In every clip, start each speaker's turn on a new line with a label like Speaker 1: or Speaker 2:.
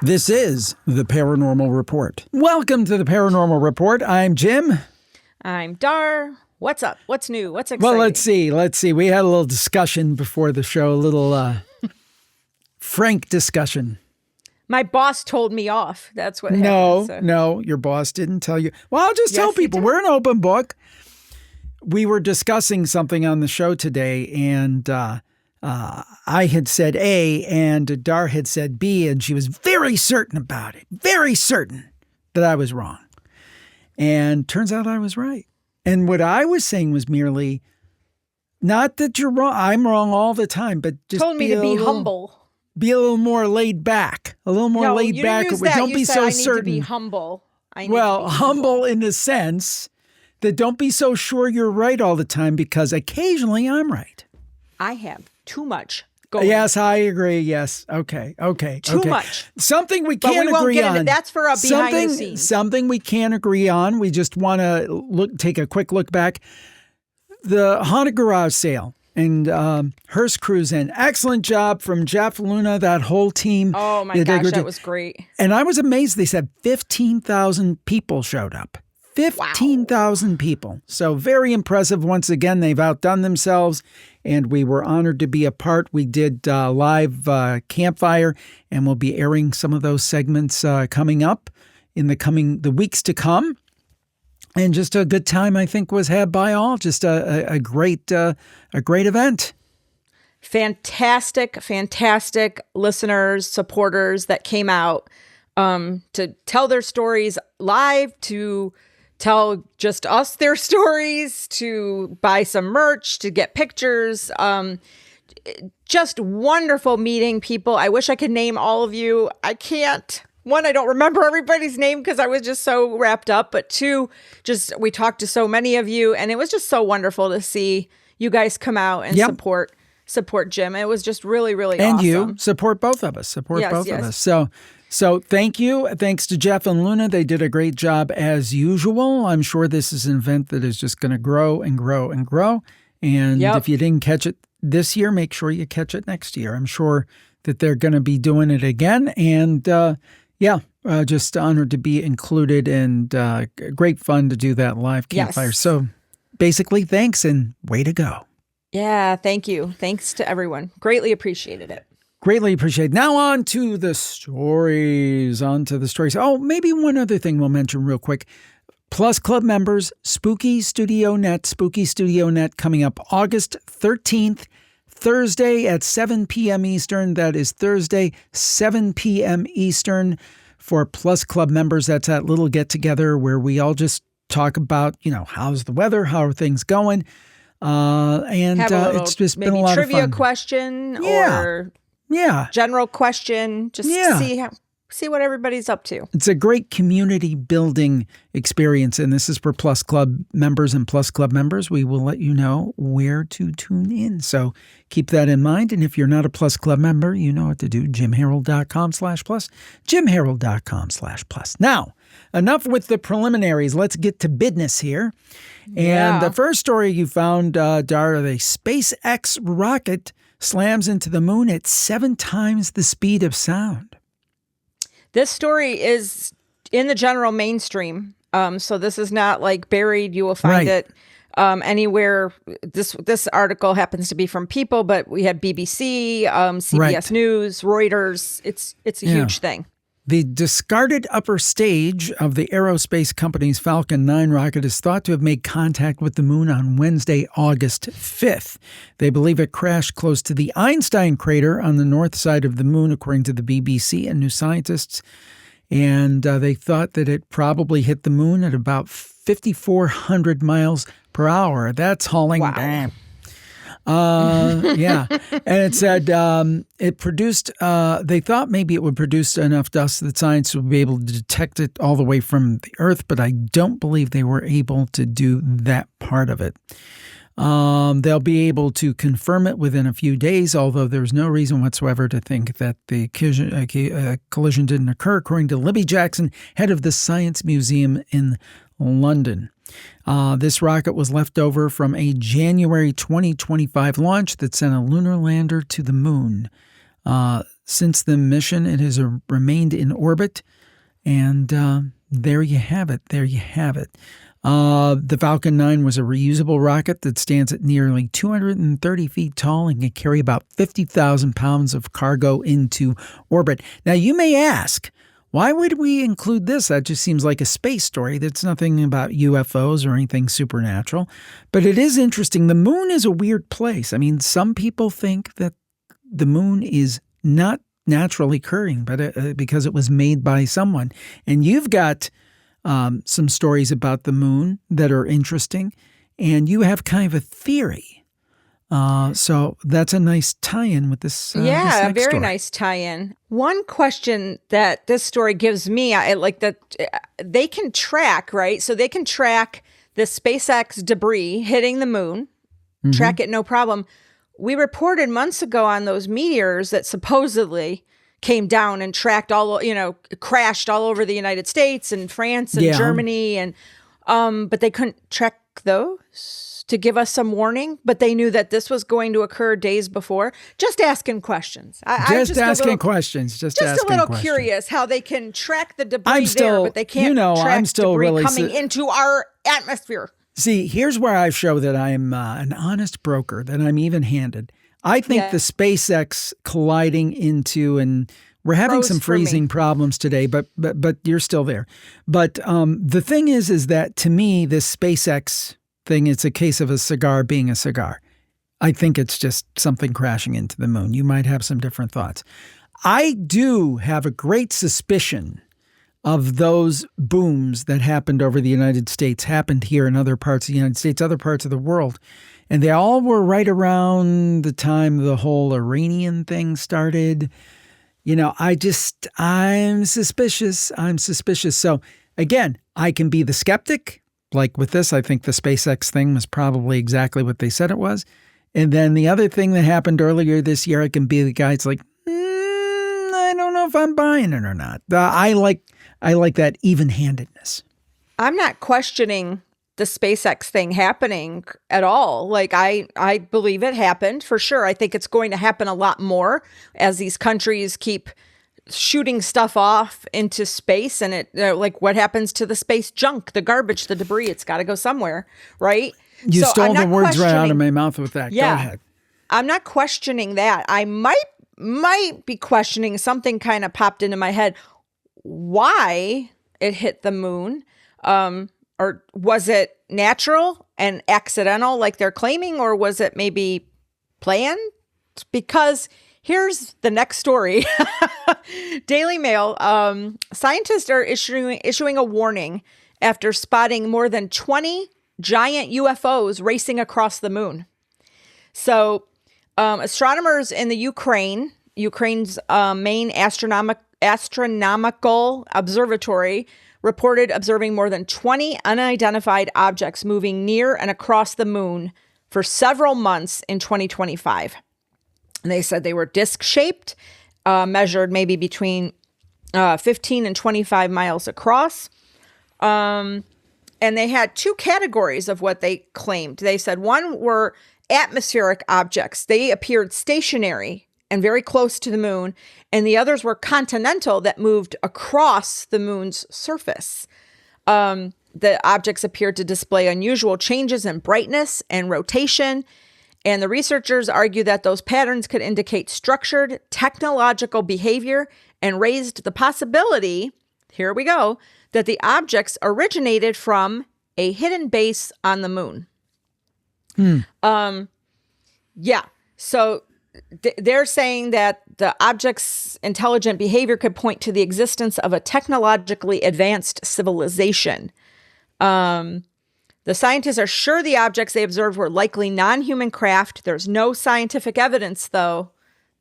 Speaker 1: This is the Paranormal Report. Welcome to the Paranormal Report. I'm Jim.
Speaker 2: I'm Dar. What's up? What's new? What's exciting?
Speaker 1: Well, let's see. We had a little discussion before the show, a little frank discussion.
Speaker 2: My boss told me off. That's what happened.
Speaker 1: No, your boss didn't tell you. Well, I'll just tell people we're an open book. We were discussing something on the show today, and I had said A, and Dar had said B, and she was very certain about it, very certain that I was wrong. And turns out I was right. And what I was saying was merely, not that you're wrong, I'm wrong all the time, but just
Speaker 2: told me to be humble.
Speaker 1: Be a little more laid back. A little more laid back. Don't be so certain.
Speaker 2: To be humble.
Speaker 1: Humble in the sense that don't be so sure you're right all the time, because occasionally I'm right.
Speaker 2: I have too much going.
Speaker 1: Yes, I agree. Yes. Okay.
Speaker 2: Too much.
Speaker 1: Something we can't agree on.
Speaker 2: That's for a behind the scenes.
Speaker 1: Something we can't agree on. We just want to take a quick look back. The haunted garage sale and Hearst Cruise In. Excellent job from Jeff, Luna, that whole team.
Speaker 2: Oh my gosh, that was great.
Speaker 1: And I was amazed. They said 15,000 people showed up. 15,000 people. So very impressive. Once again, they've outdone themselves, and we were honored to be a part. We did live campfire, and we'll be airing some of those segments coming up in the weeks to come. And just a good time, I think, was had by all. Just a great event.
Speaker 2: Fantastic listeners, supporters that came out to tell their stories live, to tell just us their stories, to buy some merch, to get pictures. Just wonderful meeting people. I wish I could name all of you. I can't. One, I don't remember everybody's name because I was just so wrapped up. But two, just we talked to so many of you, and it was just so wonderful to see you guys come out and support Jim. It was just really, really awesome.
Speaker 1: And you support both of us. Both of us. So thank you. Thanks to Jeff and Luna. They did a great job as usual. I'm sure this is an event that is just going to grow and grow and grow. And if you didn't catch it this year, make sure you catch it next year. I'm sure that they're going to be doing it again. And just honored to be included, and great fun to do that live campfire.
Speaker 2: Yes.
Speaker 1: So basically, thanks and way to go.
Speaker 2: Yeah, thank you. Thanks to everyone. Greatly appreciated it.
Speaker 1: Greatly appreciate. Now on to the stories. Oh, maybe one other thing we'll mention real quick. Plus Club members, Spooky Studio Net coming up August 13th, Thursday at 7 p.m. Eastern. That is Thursday, 7 p.m. Eastern for Plus Club members. That's that little get-together where we all just talk about, how's the weather, how are things going. It's just been a lot of fun.
Speaker 2: Trivia question or general question. Just see what everybody's up to.
Speaker 1: It's a great community building experience, and this is for Plus Club members and Plus Club members. We will let you know where to tune in. So keep that in mind. And if you're not a Plus Club member, you know what to do. JimHarold.com/plus. JimHarold.com/plus. Now, enough with the preliminaries. Let's get to business here. And the first story you found, Dar, the SpaceX rocket slams into the moon at 7 times the speed of sound.
Speaker 2: This story is in the general mainstream. So this is not like buried. You will find it anywhere. This article happens to be from People, but we had BBC, CBS News, Reuters. It's a huge thing.
Speaker 1: The discarded upper stage of the aerospace company's Falcon 9 rocket is thought to have made contact with the moon on Wednesday, August 5th. They believe it crashed close to the Einstein crater on the north side of the moon, according to the BBC and New Scientists. And they thought that it probably hit the moon at about 5,400 miles per hour. That's hauling. Damn. And it said it produced, they thought maybe it would produce enough dust that science would be able to detect it all the way from the Earth, but I don't believe they were able to do that part of it. They'll be able to confirm it within a few days, although there's no reason whatsoever to think that the collision didn't occur, according to Libby Jackson, head of the Science Museum in London. This rocket was left over from a January 2025 launch that sent a lunar lander to the moon. Since the mission, it has remained in orbit. And there you have it. There you have it. The Falcon 9 was a reusable rocket that stands at nearly 230 feet tall and can carry about 50,000 pounds of cargo into orbit. Now, you may ask, why would we include this? That just seems like a space story. That's nothing about UFOs or anything supernatural. But it is interesting. The moon is a weird place. I mean, some people think that the moon is not naturally occurring, but because it was made by someone. And you've got some stories about the moon that are interesting, and you have kind of a theory. So that's a nice tie-in with this.
Speaker 2: Yeah,
Speaker 1: this
Speaker 2: a very
Speaker 1: story.
Speaker 2: nice tie-in. One question that this story gives me, I like that they can track, right? So they can track the SpaceX debris hitting the moon, track it no problem. We reported months ago on those meteors that supposedly came down and tracked crashed all over the United States and France and Germany, and but they couldn't track those to give us some warning, but they knew that this was going to occur days before. Just asking questions.
Speaker 1: Just asking questions. Just
Speaker 2: a little curious how they can track the debris but they can't track debris coming into our atmosphere.
Speaker 1: See, here's where I show that I'm an honest broker, that I'm even-handed. I think the SpaceX colliding into, and we're having some freezing problems today, but you're still there. But the thing is that to me, this SpaceX thing, it's a case of a cigar being a cigar. I think it's just something crashing into the moon. You might have some different thoughts. I do have a great suspicion of those booms that happened over the United States, happened here in other parts of the United States, other parts of the world. And they all were right around the time the whole Iranian thing started. You know, I'm suspicious. So again, I can be the skeptic. Like with this, I think the SpaceX thing was probably exactly what they said it was. And then the other thing that happened earlier this year, I can be the guy that's like, I don't know if I'm buying it or not. I like that even-handedness.
Speaker 2: I'm not questioning the SpaceX thing happening at all. Like I believe it happened for sure. I think it's going to happen a lot more as these countries keep shooting stuff off into space, and it like what happens to the space junk, the garbage, the debris, it's got to go somewhere, right?
Speaker 1: You stole the words right out of my mouth with that.
Speaker 2: Yeah,
Speaker 1: go ahead.
Speaker 2: I'm not questioning that. I might be questioning, something kind of popped into my head, why it hit the moon, or was it natural and accidental like they're claiming, or was it maybe planned? Because here's the next story. Daily Mail, scientists are issuing a warning after spotting more than 20 giant UFOs racing across the moon. So astronomers in the Ukraine's main astronomical observatory reported observing more than 20 unidentified objects moving near and across the moon for several months in 2025. And they said they were disc-shaped, measured maybe between 15 and 25 miles across. And they had two categories of what they claimed. They said one were atmospheric objects. They appeared stationary and very close to the moon. And the others were continental, that moved across the moon's surface. The objects appeared to display unusual changes in brightness and rotation. And the researchers argue that those patterns could indicate structured technological behavior and raised the possibility, here we go, that the objects originated from a hidden base on the moon. Yeah. So they're saying that the object's intelligent behavior could point to the existence of a technologically advanced civilization. The scientists are sure the objects they observed were likely non-human craft. There's no scientific evidence, though,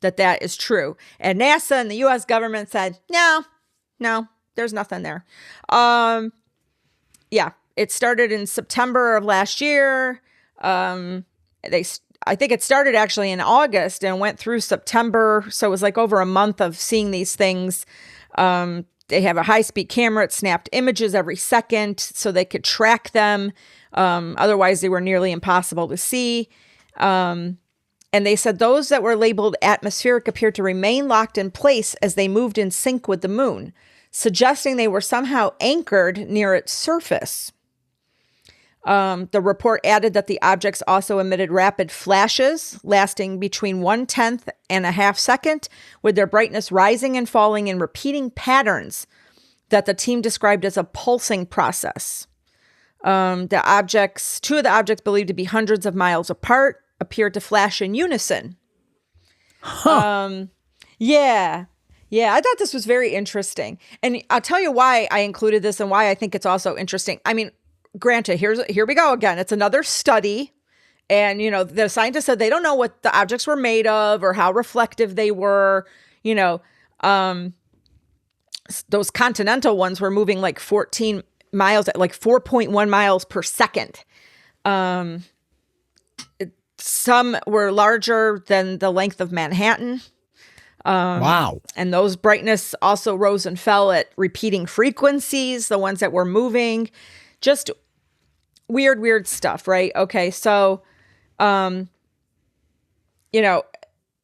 Speaker 2: that is true. And NASA and the U.S. government said, no, there's nothing there. Yeah, it started in September of last year. I think it started actually in August and went through September. So it was like over a month of seeing these things. They have a high-speed camera. It snapped images every second so they could track them. Otherwise, they were nearly impossible to see. And they said those that were labeled atmospheric appeared to remain locked in place as they moved in sync with the moon, suggesting they were somehow anchored near its surface. The report added that the objects also emitted rapid flashes lasting between 1/10 and a half second, with their brightness rising and falling in repeating patterns that the team described as a pulsing process. Two of the objects believed to be hundreds of miles apart appeared to flash in unison. Yeah, I thought this was very interesting. And I'll tell you why I included this and why I think it's also interesting. I mean, granted, here we go again. It's another study. And, the scientists said they don't know what the objects were made of or how reflective they were. Those continental ones were moving like 14 miles at like 4.1 miles per second. Some were larger than the length of Manhattan.
Speaker 1: Wow.
Speaker 2: And those brightness also rose and fell at repeating frequencies, the ones that were moving. Just weird stuff, right? Okay, so,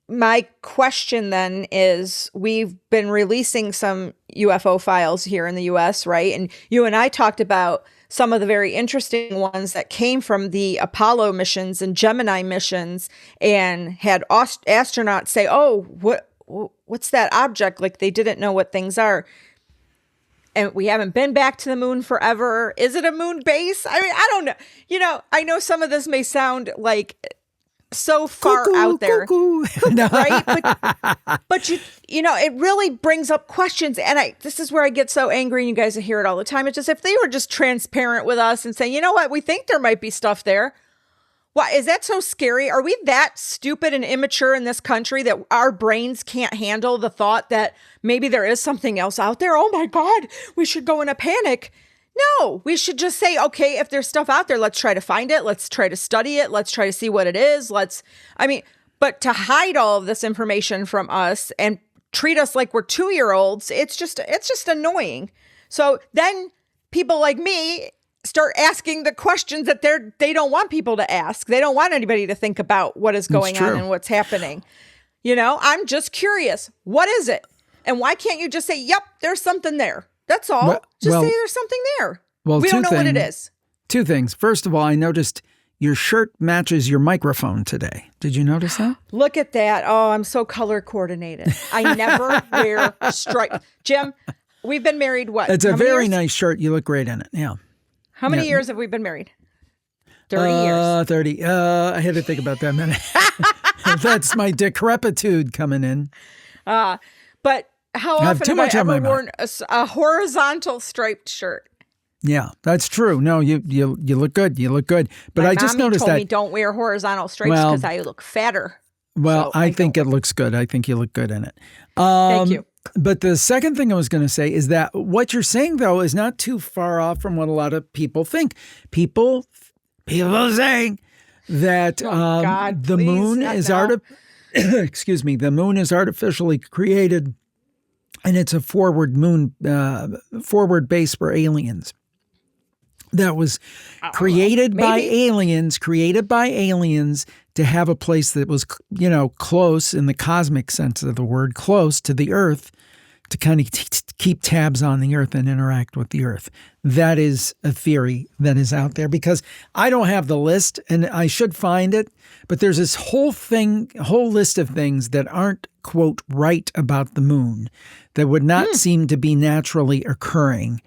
Speaker 2: my question then is, we've been releasing some UFO files here in the US, right? And you and I talked about some of the very interesting ones that came from the Apollo missions and Gemini missions, and had astronauts say, oh, what's that object? Like, they didn't know what things are. And we haven't been back to the moon forever. Is it a moon base? I mean, I don't know. I know some of this may sound like so far out there, right? But it really brings up questions. And this is where I get so angry, and you guys hear it all the time. It's just, if they were just transparent with us and saying, you know what, we think there might be stuff there. Why is that so scary? Are we that stupid and immature in this country that our brains can't handle the thought that maybe there is something else out there? Oh my God, we should go in a panic. No, we should just say, okay, if there's stuff out there, let's try to find it. Let's try to study it. Let's try to see what it is. But to hide all of this information from us and treat us like we're 2-year-olds, it's just annoying. So then people like me start asking the questions that they don't want people to ask. They don't want anybody to think about what is going on and what's happening. I'm just curious. What is it? And why can't you just say, yep, there's something there? That's all. Say there's something there.
Speaker 1: Well,
Speaker 2: we don't know what it is.
Speaker 1: Two things. First of all, I noticed your shirt matches your microphone today. Did you notice that?
Speaker 2: Look at that. Oh, I'm so color coordinated. I never wear stripes. Jim, we've been married, what?
Speaker 1: It's a very nice shirt. You look great in it. Yeah.
Speaker 2: How many years have we been married? 30 years.
Speaker 1: 30. I had to think about that a minute. That's my decrepitude coming in.
Speaker 2: But how often have I ever worn a horizontal striped shirt?
Speaker 1: Yeah, that's true. No, you look good. You look good. But I just noticed that.
Speaker 2: Mommy told me don't wear horizontal stripes because I look fatter.
Speaker 1: Well, so I think it looks good. I think you look good in it.
Speaker 2: Thank you.
Speaker 1: But the second thing I was going to say is that what you're saying, though, is not too far off from what a lot of people think. People are saying that the moon is the moon is artificially created, and it's a forward base for aliens. That was created by aliens to have a place that was, close in the cosmic sense of the word, close to the Earth, to kind of keep tabs on the Earth and interact with the Earth. That is a theory that is out there, because I don't have the list, and I should find it, but there's this whole list of things that aren't, quote, right about the moon, that would not seem to be naturally occurring.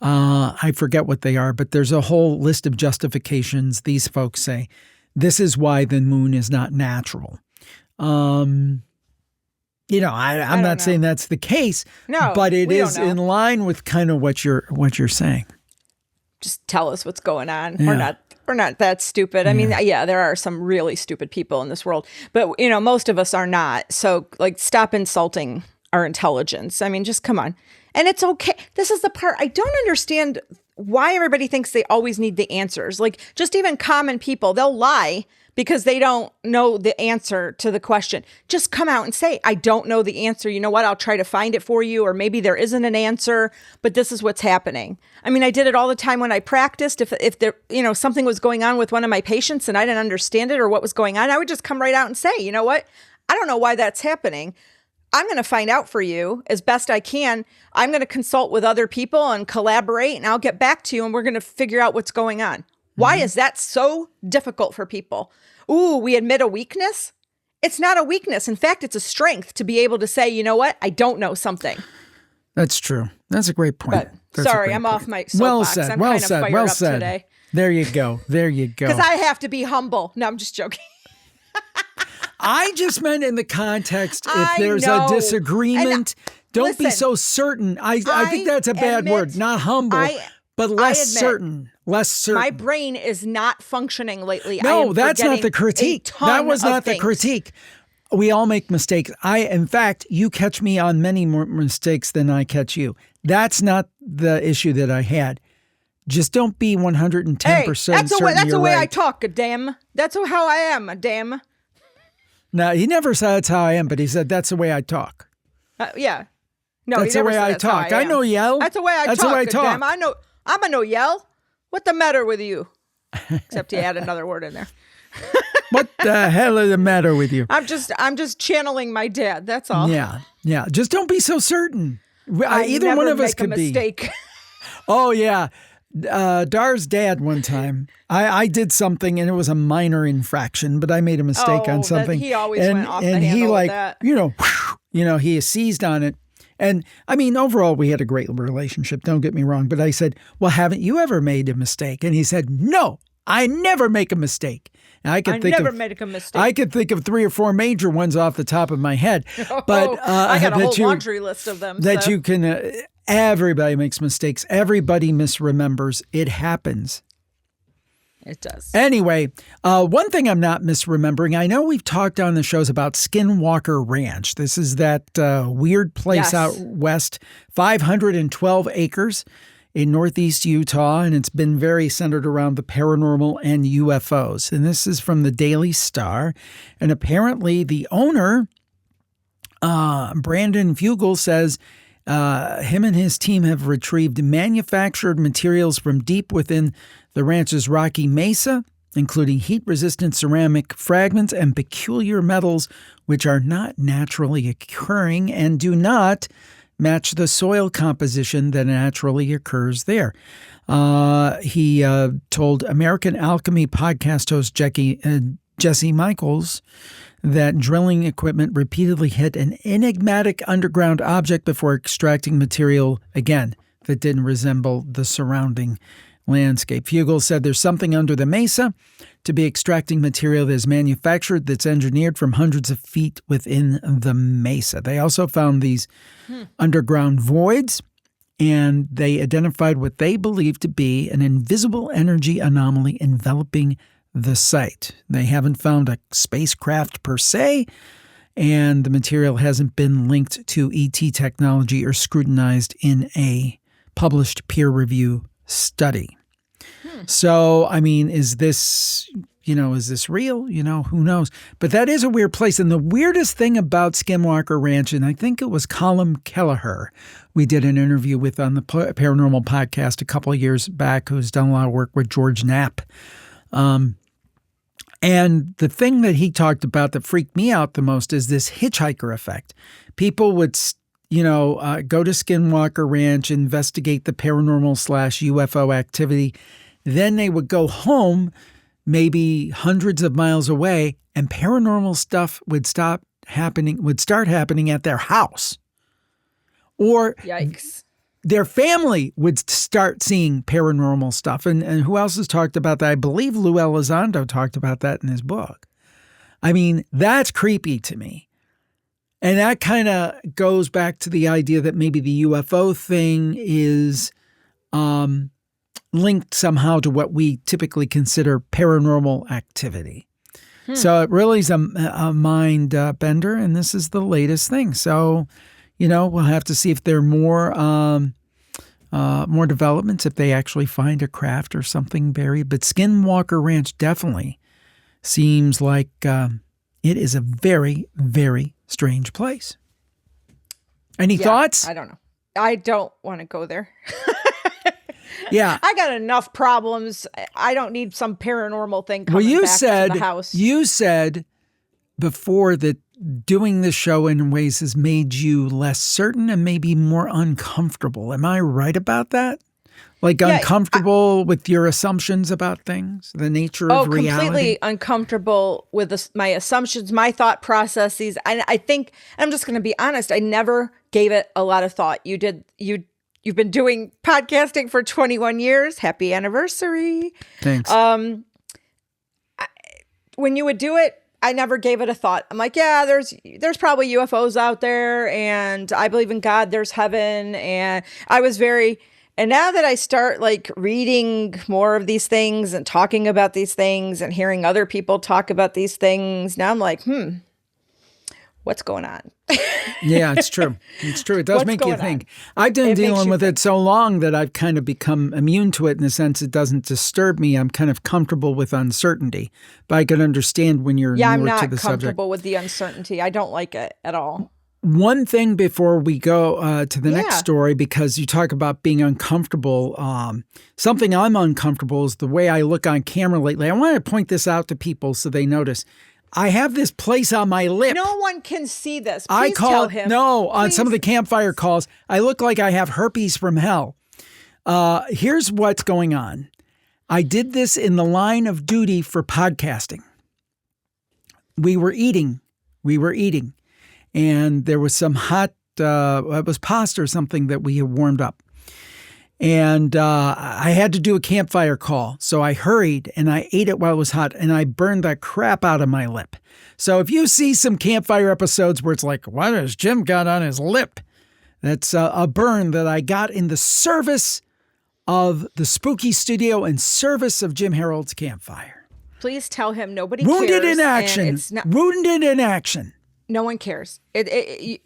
Speaker 1: I forget what they are, but there's a whole list of justifications. These folks say this is why the moon is not natural. I'm not saying that's the case, but it is in line with kind of what you're saying.
Speaker 2: Just tell us what's going on. Yeah. We're not that stupid. I mean, there are some really stupid people in this world, but most of us are not. So stop insulting our intelligence. I mean, just come on. And it's okay. This is the part I don't understand, why everybody thinks they always need the answers. Just even common people, they'll lie, because they don't know the answer to the question. Just come out and say, I don't know the answer. You know what? I'll try to find it for you. Or maybe there isn't an answer, but this is what's happening. I mean, I did it all the time when I practiced. If there, something was going on with one of my patients and I didn't understand it or what was going on, I would just come right out and say, you know what? I don't know why that's happening. I'm going to find out for you as best I can. I'm going to consult with other people and collaborate, and I'll get back to you, and we're going to figure out what's going on. Why is that so difficult for people? Ooh, we admit a weakness? It's not a weakness. In fact, it's a strength to be able to say, you know what? I don't know something.
Speaker 1: That's true. That's a great point.
Speaker 2: Sorry, I'm off my soapbox.
Speaker 1: Well said.
Speaker 2: I'm
Speaker 1: well
Speaker 2: kind
Speaker 1: said.
Speaker 2: of fired
Speaker 1: well
Speaker 2: up
Speaker 1: said.
Speaker 2: today.
Speaker 1: There you go. There you go.
Speaker 2: Because I have to be humble. No, I'm just joking.
Speaker 1: I just meant in the context, if
Speaker 2: I
Speaker 1: there's
Speaker 2: know.
Speaker 1: a disagreement, don't be
Speaker 2: listen,
Speaker 1: so certain. I think that's a bad word. Not humble, but less certain. Less certain.
Speaker 2: My brain is not functioning lately.
Speaker 1: No, that's not the critique. That was not the critique. We all make mistakes. In fact, you catch me on many more mistakes than I catch you. That's not the issue that I had. Just don't be 110% certain.
Speaker 2: That's the way
Speaker 1: right.
Speaker 2: I talk, damn. That's how I am, damn.
Speaker 1: No, he never said that's how I am, but he said that's the way I talk.
Speaker 2: Yeah. No,
Speaker 1: that's the way I talk. I know yell.
Speaker 2: That's the way I talk. That's the way I talk. Damn. I know. I'm a no yell. What the matter with you? Except you add another word in there.
Speaker 1: What the hell is the matter with you?
Speaker 2: I'm just channeling my dad. That's all.
Speaker 1: Yeah. Just don't be so certain. Either one of us could be.
Speaker 2: Mistake.
Speaker 1: Oh yeah. Dar's dad one time, I did something and it was a minor infraction, but I made a mistake on something.
Speaker 2: He always went off the handle
Speaker 1: he
Speaker 2: with that.
Speaker 1: He seized on it. And I mean, overall, we had a great relationship. Don't get me wrong. But I said, well, haven't you ever made a mistake? And he said, no, I never make a mistake. And I never make a mistake. I could think of 3 or 4 major ones off the top of my head. But
Speaker 2: I got a whole laundry list of them.
Speaker 1: That you can, everybody makes mistakes. Everybody misremembers. It happens.
Speaker 2: It does.
Speaker 1: Anyway, one thing I'm not misremembering, I know we've talked on the shows about Skinwalker Ranch. This is that weird place out west, 512 acres in northeast Utah, and it's been very centered around the paranormal and UFOs. And this is from the Daily Star. And apparently the owner, Brandon Fugel, says him and his team have retrieved manufactured materials from deep within the ranch's rocky mesa, including heat-resistant ceramic fragments and peculiar metals which are not naturally occurring and do not match the soil composition that naturally occurs there. He told American Alchemy podcast host Jesse Michaels that drilling equipment repeatedly hit an enigmatic underground object before extracting material, again, that didn't resemble the surrounding landscape. Fugel said there's something under the mesa to be extracting material that is manufactured that's engineered from hundreds of feet within the mesa. They also found these underground voids, and they identified what they believe to be an invisible energy anomaly enveloping the site. They haven't found a spacecraft per se, and the material hasn't been linked to ET technology or scrutinized in a published peer review study. So, I mean, is this real? Who knows? But that is a weird place. And the weirdest thing about Skinwalker Ranch, and I think it was Colin Kelleher we did an interview with on the Paranormal Podcast a couple of years back, who's done a lot of work with George Knapp. And the thing that he talked about that freaked me out the most is this hitchhiker effect. People would go to Skinwalker Ranch, investigate the paranormal / UFO activity. Then they would go home, maybe hundreds of miles away, and paranormal stuff would start happening at their house. Or
Speaker 2: yikes.
Speaker 1: Their family would start seeing paranormal stuff. And who else has talked about that? I believe Lou Elizondo talked about that in his book. I mean, that's creepy to me. And that kind of goes back to the idea that maybe the UFO thing is linked somehow to what we typically consider paranormal activity. So it really is a mind bender, and this is the latest thing. So, we'll have to see if there are more developments, if they actually find a craft or something buried. But Skinwalker Ranch definitely seems like it is a very, very strange place. Any thoughts?
Speaker 2: I don't know. I don't want to go there.
Speaker 1: Yeah.
Speaker 2: I got enough problems. I don't need some paranormal thing coming back to the house.
Speaker 1: You said before that doing this show in ways has made you less certain and maybe more uncomfortable. Am I right about that? Like uncomfortable with your assumptions about things, the nature of reality?
Speaker 2: Completely uncomfortable with my assumptions, my thought processes. I think, I'm just going to be honest, I never gave it a lot of thought. You've been doing podcasting for 21 years. Happy anniversary.
Speaker 1: Thanks.
Speaker 2: When you would do it, I never gave it a thought. I'm like, yeah, there's probably UFOs out there, and I believe in God, there's heaven. And and now that I start like reading more of these things and talking about these things and hearing other people talk about these things, now I'm like, what's going on?
Speaker 1: Yeah, it's true. It's true. It does make you think. I've been dealing with it so long that I've kind of become immune to it in the sense it doesn't disturb me. I'm kind of comfortable with uncertainty, but I can understand when you're newer to the subject.
Speaker 2: I'm not comfortable with the uncertainty. I don't like it at all.
Speaker 1: One thing before we go to the next story, because you talk about being uncomfortable, something I'm uncomfortable is the way I look on camera lately. I want to point this out to people so they notice. I have this place on my lip.
Speaker 2: No one can see this. Please tell him.
Speaker 1: No, on some of the campfire calls, I look like I have herpes from hell. Here's what's going on. I did this in the line of duty for podcasting. We were eating. And there was some hot, it was pasta or something that we had warmed up. And I had to do a campfire call. So I hurried and I ate it while it was hot and I burned the crap out of my lip. So if you see some campfire episodes where it's like, what has Jim got on his lip? That's a burn that I got in the service of the Spooky Studio and service of Jim Harold's campfire.
Speaker 2: Please tell him nobody
Speaker 1: Wounded
Speaker 2: cares.
Speaker 1: In action. Wounded in action.
Speaker 2: No one cares. I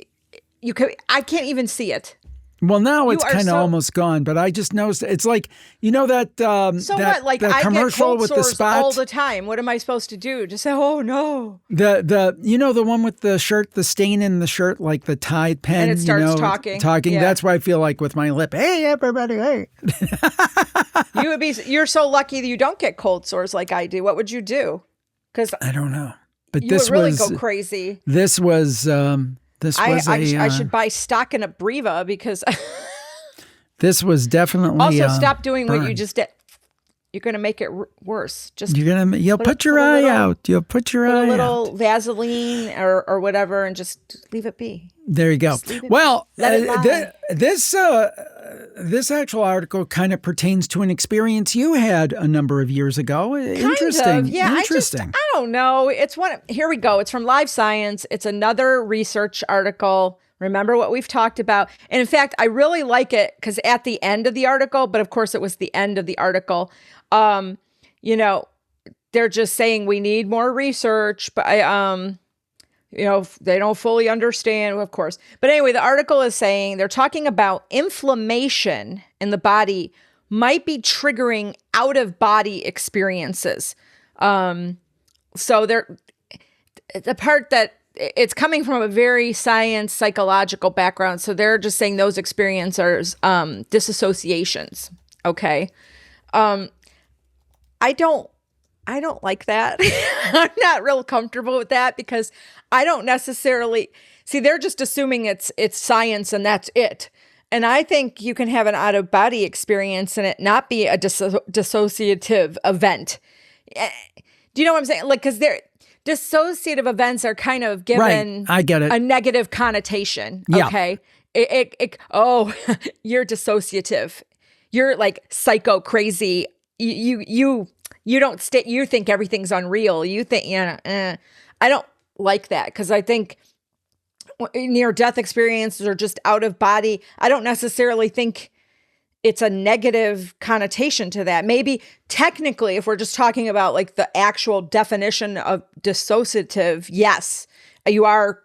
Speaker 2: can't even see it.
Speaker 1: Well, now it's kind of almost gone, but I just noticed it's like, you know that
Speaker 2: Like
Speaker 1: that
Speaker 2: I
Speaker 1: commercial
Speaker 2: get cold
Speaker 1: with the
Speaker 2: sores
Speaker 1: spot
Speaker 2: all the time. What am I supposed to do? Just say, "Oh no."
Speaker 1: The one with the shirt, the stain in the shirt, like the Tide pen,
Speaker 2: and it starts talking.
Speaker 1: Yeah. That's what I feel like with my lip. Hey, everybody! Hey.
Speaker 2: You're so lucky that you don't get cold sores like I do. What would you do? Because
Speaker 1: I don't know, but
Speaker 2: you would really go crazy.
Speaker 1: This was.
Speaker 2: I should buy stock in a Breva because
Speaker 1: this was definitely
Speaker 2: also stop doing what you just did. You're going to make it worse.
Speaker 1: You'll put your eye out. You'll put your eye out.
Speaker 2: A little Vaseline or whatever, and just leave it be.
Speaker 1: There you go. Well, this actual article kind of pertains to an experience you had a number of years ago. Interesting.
Speaker 2: Yeah,
Speaker 1: interesting.
Speaker 2: I don't know. Here we go. It's from Live Science. It's another research article. Remember what we've talked about. And in fact, I really like it because at the end of the article, but of course it was the end of the article, they're just saying we need more research, but they don't fully understand, of course. But anyway, the article is saying they're talking about inflammation in the body might be triggering out of body experiences. So the part that it's coming from a very psychological background. So they're just saying those experiences are disassociations. Okay. I don't like that. I'm not real comfortable with that because I don't necessarily see, they're just assuming it's science and that's it. And I think you can have an out of body experience and it not be a dissociative event. Do you know what I'm saying? Like, cause dissociative events are kind of given
Speaker 1: I get it.
Speaker 2: A negative connotation.
Speaker 1: Yeah.
Speaker 2: Okay. You're dissociative. You're like psycho crazy. You don't you think everything's unreal. You think, I don't like that because I think near death experiences or just out of body, I don't necessarily think it's a negative connotation to that. Maybe technically, if we're just talking about like the actual definition of dissociative, yes, you are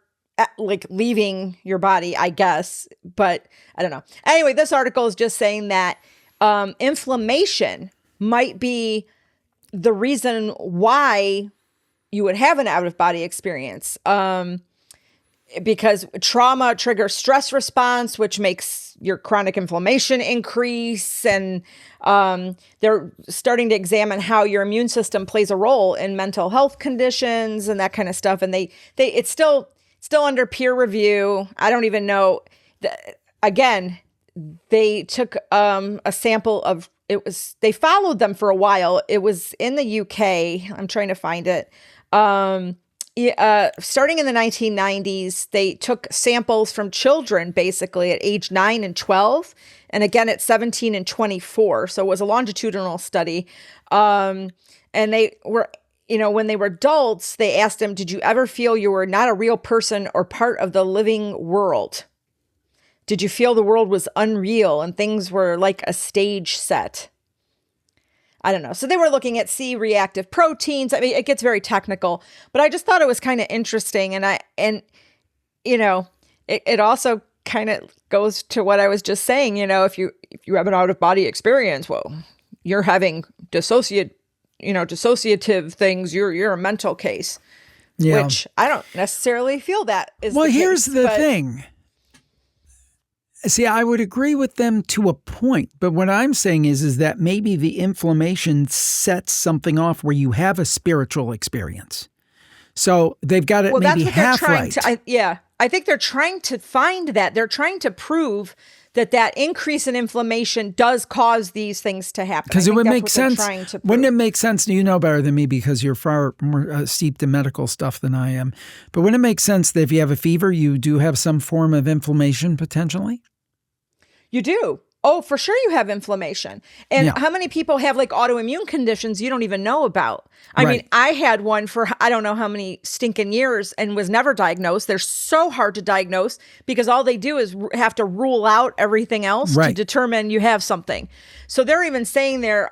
Speaker 2: like leaving your body, I guess, but I don't know. Anyway, this article is just saying that inflammation might be the reason why you would have an out-of-body experience. Because trauma triggers stress response, which makes your chronic inflammation increase. And they're starting to examine how your immune system plays a role in mental health conditions and that kind of stuff. And it's still under peer review. I don't even know. Again, they took a sample of, they followed them for a while. It was in the UK. I'm trying to find it. Starting in the 1990s, they took samples from children basically at age 9 and 12, and again at 17 and 24. So it was a longitudinal study. And they were, when they were adults, they asked them, did you ever feel you were not a real person or part of the living world? Did you feel the world was unreal and things were like a stage set? I don't know. So they were looking at C-reactive proteins. I mean, it gets very technical, but I just thought it was kind of interesting. And it also kind of goes to what I was just saying. If you have an out-of-body experience, well, you're having dissociative things. You're a mental case, which I don't necessarily feel that is.
Speaker 1: Well,
Speaker 2: the
Speaker 1: here's
Speaker 2: case,
Speaker 1: the thing. See, I would agree with them to a point, but what I'm saying is that maybe the inflammation sets something off where you have a spiritual experience. So they've got it maybe half right.
Speaker 2: I think they're trying to find that. They're trying to prove that increase in inflammation does cause these things to happen.
Speaker 1: Because it would make sense. Wouldn't it make sense? You know better than me because you're far more steeped in medical stuff than I am. But wouldn't it make sense that if you have a fever, you do have some form of inflammation potentially?
Speaker 2: You do. Oh, for sure you have inflammation. And how many people have like autoimmune conditions you don't even know about? I mean, I had one for I don't know how many stinking years and was never diagnosed. They're so hard to diagnose because all they do is have to rule out everything else to determine you have something. So they're even saying they're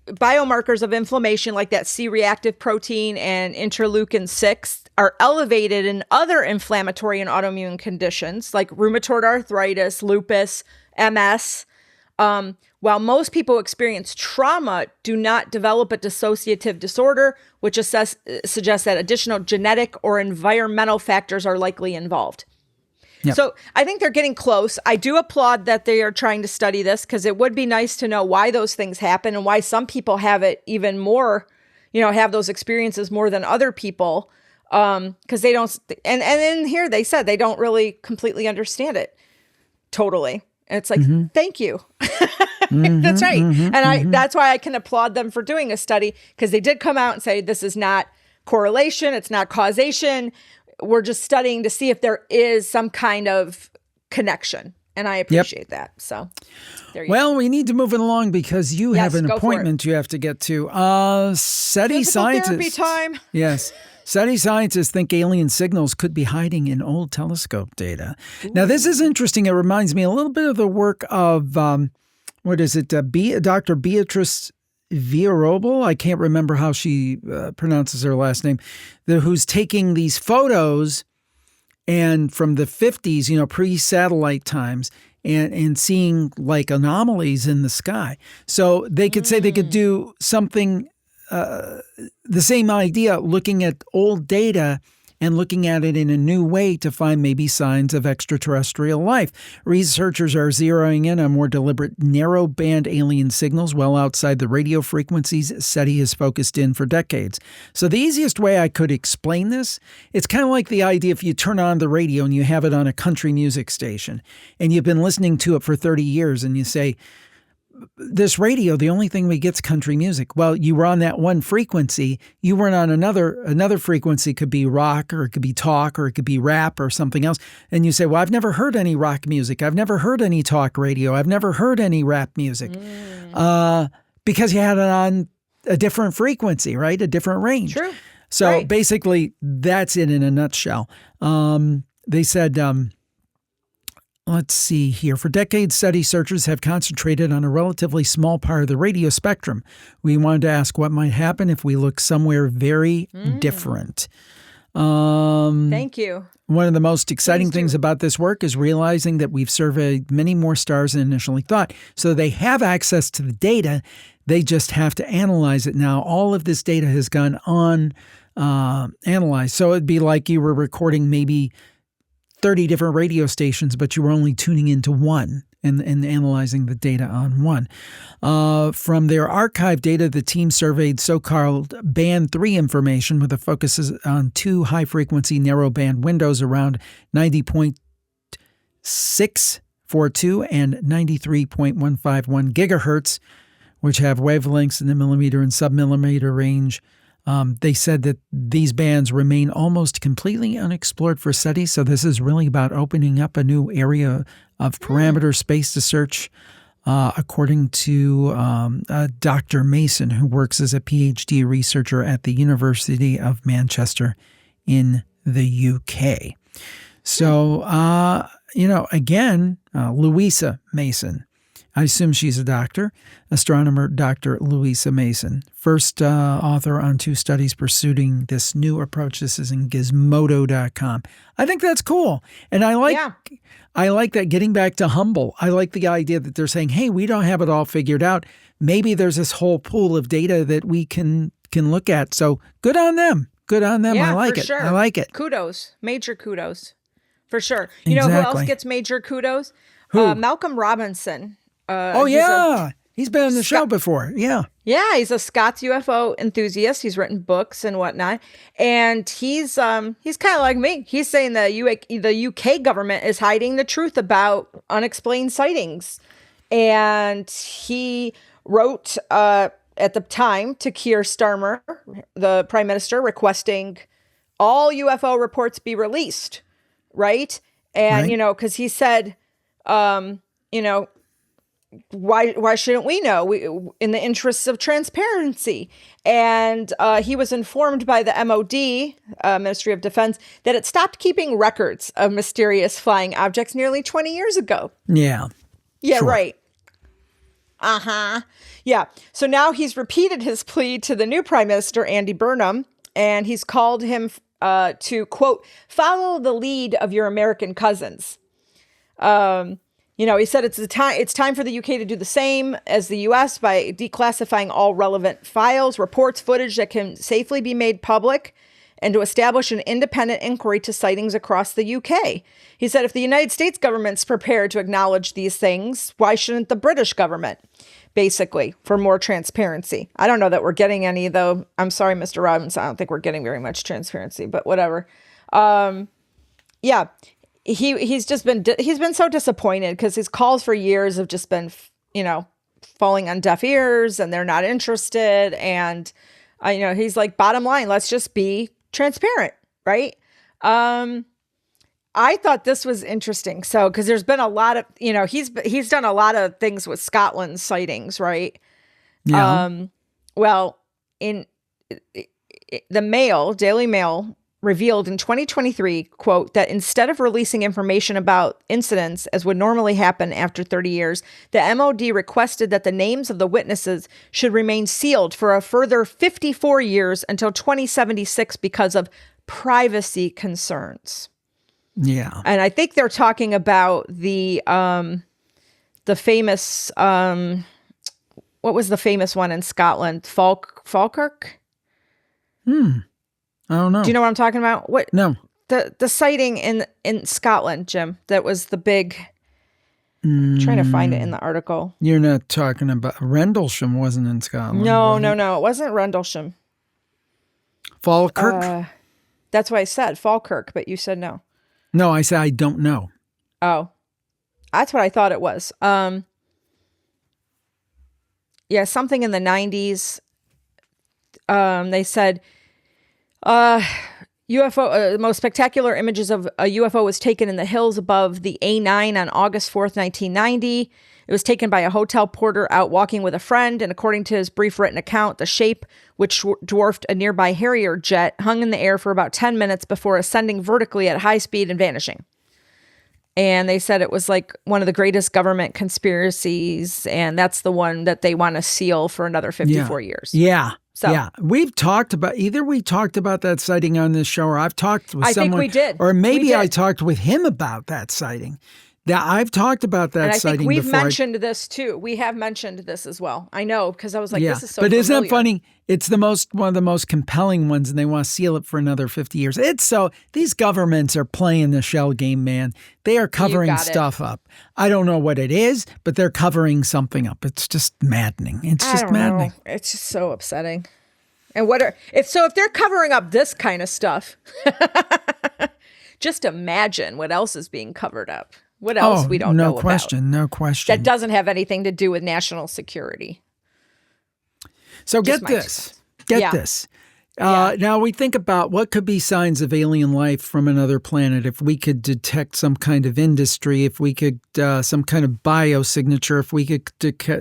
Speaker 2: biomarkers of inflammation like that C-reactive protein and interleukin-6 are elevated in other inflammatory and autoimmune conditions like rheumatoid arthritis, lupus, MS. While most people experience trauma, do not develop a dissociative disorder, which suggests that additional genetic or environmental factors are likely involved. Yep. So I think they're getting close. I do applaud that they are trying to study this because it would be nice to know why those things happen and why some people have it even more, have those experiences more than other people. Because they don't, and in here they said they don't really completely understand it totally. And it's like, thank you. That's right. And that's why I can applaud them for doing a study because they did come out and say, this is not correlation. It's not causation. We're just studying to see if there is some kind of connection. And I appreciate that. So there you go.
Speaker 1: We need to move it along because you have an appointment you have to get to. SETI scientists.
Speaker 2: Therapy time.
Speaker 1: Yes. SETI scientists think alien signals could be hiding in old telescope data. Ooh. Now, this is interesting. It reminds me a little bit of the work of, Dr. Beatrice Villarobel. I can't remember how she pronounces her last name, who's taking these photos and from the 50s, pre-satellite times, and seeing like anomalies in the sky. So they could say they could do something the same idea, looking at old data and looking at it in a new way to find maybe signs of extraterrestrial life. Researchers are zeroing in on more deliberate narrow-band alien signals well outside the radio frequencies SETI has focused in for decades. So the easiest way I could explain this, it's kind of like the idea if you turn on the radio and you have it on a country music station and you've been listening to it for 30 years and you say, this radio, the only thing we get's country music. Well, you were on that one frequency. You weren't on another frequency. Could be rock or it could be talk or it could be rap or something else. And you say, well, I've never heard any rock music. I've never heard any talk radio. I've never heard any rap music. Because you had it on a different frequency, right? A different range.
Speaker 2: True.
Speaker 1: So basically that's it in a nutshell. They said, let's see here. For decades, SETI searchers have concentrated on a relatively small part of the radio spectrum. We wanted to ask what might happen if we look somewhere very different.
Speaker 2: Thank you.
Speaker 1: One of the most exciting things about this work is realizing that we've surveyed many more stars than initially thought. So they have access to the data. They just have to analyze it now. All of this data has gone analyzed. So it'd be like you were recording maybe 30 different radio stations, but you were only tuning into one and analyzing the data on one. From their archive data, the team surveyed so-called Band 3 information with a focus on 2 high-frequency narrowband windows around 90.642 and 93.151 gigahertz, which have wavelengths in the millimeter and submillimeter range. They said that these bands remain almost completely unexplored for studies. So this is really about opening up a new area of parameter space to search, according to Dr. Mason, who works as a PhD researcher at the University of Manchester in the UK. So, again, Louisa Mason. I assume she's a doctor, astronomer Dr. Louisa Mason, first author on 2 studies pursuing this new approach. This is in Gizmodo.com. I think that's cool. And I like that, getting back to Humble. I like the idea that they're saying, hey, we don't have it all figured out. Maybe there's this whole pool of data that we can look at. So good on them. Good on them.
Speaker 2: Yeah,
Speaker 1: I like
Speaker 2: for
Speaker 1: it.
Speaker 2: Sure.
Speaker 1: I like it.
Speaker 2: Kudos. Major kudos. For sure. You know who else gets major kudos?
Speaker 1: Who?
Speaker 2: Malcolm Robinson.
Speaker 1: He's been on the show before. Yeah.
Speaker 2: Yeah, he's a Scots UFO enthusiast. He's written books and whatnot. And he's kind of like me. He's saying the UK government is hiding the truth about unexplained sightings. And he wrote at the time to Keir Starmer, the prime minister, requesting all UFO reports be released, right? And, because he said, why shouldn't we know? In the interests of transparency. And he was informed by the MOD, Ministry of Defense, that it stopped keeping records of mysterious flying objects nearly 20 years ago.
Speaker 1: Yeah.
Speaker 2: Yeah,
Speaker 1: sure.
Speaker 2: Right. Uh-huh. Yeah. So now he's repeated his plea to the new Prime Minister, Andy Burnham, and he's called him to, quote, follow the lead of your American cousins. He said it's time for the UK to do the same as the US by declassifying all relevant files, reports, footage that can safely be made public, and to establish an independent inquiry to sightings across the UK. He said if the United States government's prepared to acknowledge these things, why shouldn't the British government? Basically, for more transparency. I don't know that we're getting any, though. I'm sorry, Mr. Robinson. I don't think we're getting very much transparency, but whatever. He's been so disappointed because his calls for years have just been, falling on deaf ears, and they're not interested. And, he's like, bottom line, let's just be transparent, right? I thought this was interesting. So, because there's been a lot of, he's done a lot of things with Scotland's sightings, right?
Speaker 1: Yeah.
Speaker 2: In the Daily Mail revealed in 2023, quote, that instead of releasing information about incidents as would normally happen after 30 years, the MOD requested that the names of the witnesses should remain sealed for a further 54 years until 2076 because of privacy concerns.
Speaker 1: Yeah.
Speaker 2: And I think they're talking about the famous, what was the famous one in Scotland? Falkirk?
Speaker 1: I don't know.
Speaker 2: Do you know what I'm talking about? What?
Speaker 1: No.
Speaker 2: The sighting in Scotland, Jim, that was the big... I'm trying to find it in the article.
Speaker 1: You're not talking about... Rendlesham wasn't in Scotland.
Speaker 2: No. It wasn't Rendlesham.
Speaker 1: Falkirk?
Speaker 2: That's what I said, Falkirk, but you said no.
Speaker 1: No, I said I don't know.
Speaker 2: Oh. That's what I thought it was. Something in the 90s. They said... UFO, the most spectacular images of a UFO was taken in the hills above the A9 on August 4th, 1990. It was taken by a hotel porter out walking with a friend, and according to his brief written account, the shape, which dwarfed a nearby Harrier jet, hung in the air for about 10 minutes before ascending vertically at high speed and vanishing. And they said it was like one of the greatest government conspiracies, and that's the one that they want to seal for another 54 years.
Speaker 1: Yeah.
Speaker 2: So,
Speaker 1: yeah, we talked about that sighting on this show, or I've talked with someone.
Speaker 2: I think we did.
Speaker 1: Or maybe I talked with him about that sighting. I've talked about that
Speaker 2: And I
Speaker 1: sighting
Speaker 2: think we've
Speaker 1: before.
Speaker 2: mentioned this too. We have mentioned this as well. I know, because I was like, this is so
Speaker 1: but
Speaker 2: familiar.
Speaker 1: isn't it funny? It's one of the most compelling ones, and they want to seal it for another 50 years. These governments are playing the shell game, man. They are covering stuff up. I don't know what it is, but they're covering something up. It's just maddening. It's just maddening.
Speaker 2: It's just so upsetting. And if they're covering up this kind of stuff, just imagine what else is being covered up. What else we don't know about.
Speaker 1: No question.
Speaker 2: That doesn't have anything to do with national security.
Speaker 1: So get this. Now we think about what could be signs of alien life from another planet. If we could detect some kind of industry, if we could some kind of biosignature, if we could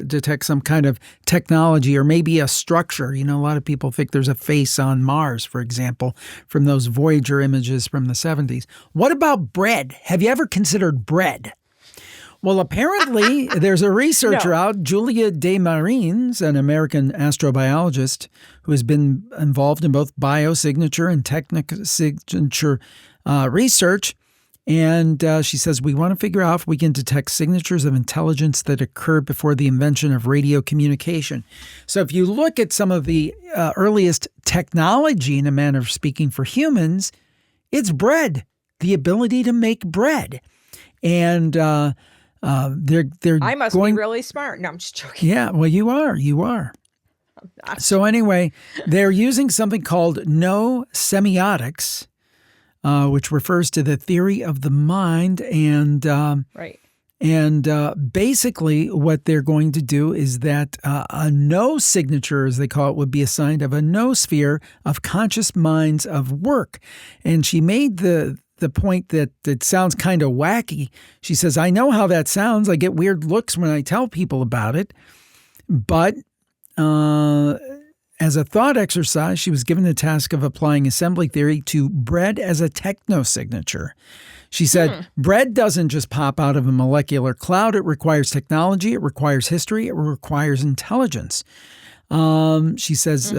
Speaker 1: detect some kind of technology or maybe a structure. A lot of people think there's a face on Mars, for example, from those Voyager images from the 70s. What about bread? Have you ever considered bread? Well, apparently there's a researcher out, Julia Desmarines, an American astrobiologist who has been involved in both biosignature and technosignature research. And she says, we want to figure out if we can detect signatures of intelligence that occurred before the invention of radio communication. So if you look at some of the earliest technology, in a manner of speaking, for humans, it's bread, the ability to make bread. And
Speaker 2: I must be really smart. No, I'm just joking.
Speaker 1: Yeah, well, you are. So anyway, they're using something called no semiotics, which refers to the theory of the mind. And
Speaker 2: right.
Speaker 1: And basically what they're going to do is that a no signature, as they call it, would be assigned of a noosphere of conscious minds of work. And she made the point that it sounds kind of wacky. She says, I know how that sounds. I get weird looks when I tell people about it. But as a thought exercise, she was given the task of applying assembly theory to bread as a technosignature. She said, bread doesn't just pop out of a molecular cloud. It requires technology. It requires history. It requires intelligence. She says,